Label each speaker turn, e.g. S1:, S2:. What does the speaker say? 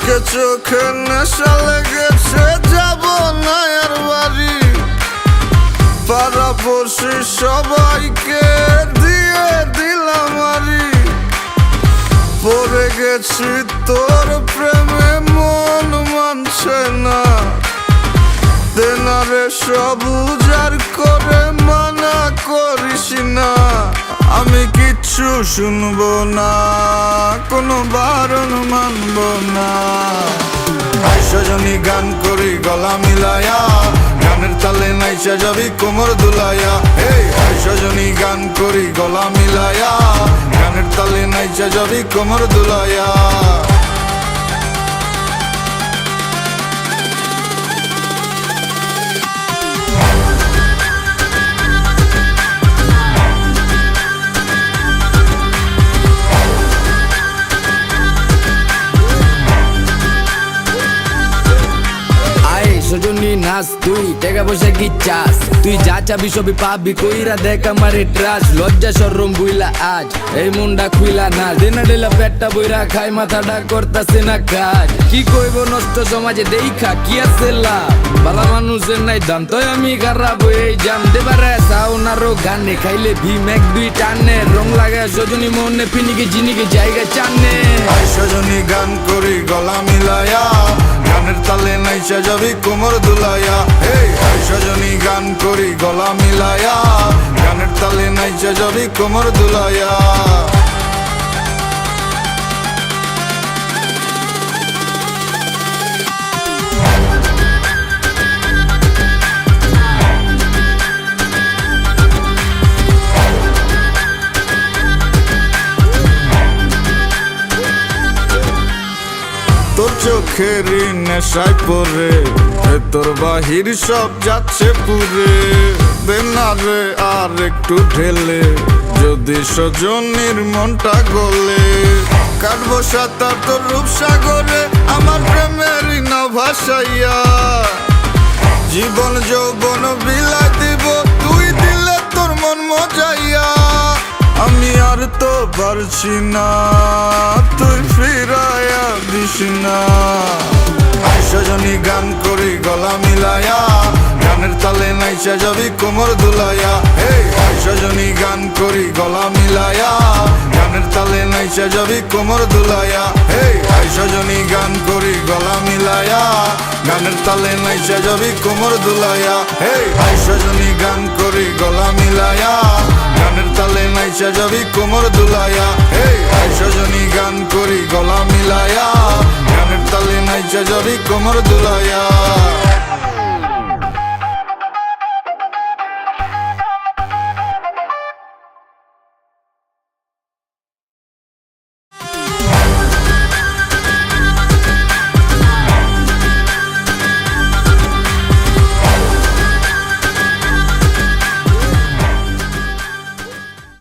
S1: আজকে চোখে নেশা লেগেছে, যাব না আর বাড়ি। পাড়াপড়শি সবাইকে দিয়ে দিলাম আরি। পড়ে গেছি তোর প্রেমে, মন মানছে না। দেনারে সব উজাড় করে মানা করিস না। আমি কিচ্ছু শুনবো না, কোনো বারণ মানব না। সজনী গান করি গলা মিলায়া, গানের তালে নাইচা যাবি কোমর দুলাইয়া। এই সজনী গান করি গলা মিলায়া, গানের তালে নাইচা যাবি কোমর দুলাইয়া।
S2: সজনী নাচ, তুই টাকা পয়সা কি চাস? তুই যা চাবি সবই পাবি, কইরা দেখ আমারে ট্রাস। লজ্জা শরম বুইলা আজ এই মুন্ডা খুইলা না। দিনা ডেলা পেটটা বইরা খাই, মাথাটা করতাছে না কাজ। কি কইব নষ্ট সমাজে দেখা কি আছে লাভ? বালা মানুষের নাই দাম, তো আমি খারাপ হয়ে জাম। দেবারে সাউনারও গানে খাইলে ভীম এক দুই টানে। রং লাগায় সজনী মনে পিনিকে জিনিকে জায়গা চানে।
S1: সজনী গান করি গলা মিলায়া, গানের তালে নাইচা যাবি কোমর দুলাইয়া। এই সজনী গান করি গলা মিলায়া, গানের তালে নাইচা যাবি কোমর দুলাইয়া। তোর চোখেরই নেশায় পরে তোর বাহির সব যাচ্ছে পুরে। দেনারে আর একটু ঢেলে, যদি সজনীর মনটা গলে। কাটবো সাঁতার তোর রূপসাগরে, আমার প্রেমেরই না ভাসাইয়া। জীবন যৌবন বিলাই দিব, তুই দিলে তোর মন মজাইয়া। আমি আর তো পারছি না, তুই ফিরাইয়া দিস না। সজনী গান করি গলা মিলায়া, গানের তালে নাইচা যাবি কোমর দুলাইয়া। এই সজনী গান করি গলা মিলায়া, গানের তালে নাইচা যাবি কোমর দুলাইয়া। এই সজনী গান করি গলা মিলায়া, গানের তালে নাইচা যাবি কোমর দুলাইয়া। এই সজনী গান করি গলা মিলায়া, গানের তালে নাইচা যাবি কোমর দুলাইয়া। এই সজনী গান করি গলা মিলায়া, গানের তালে নাইচা যাবি কোমর দুলাইয়া।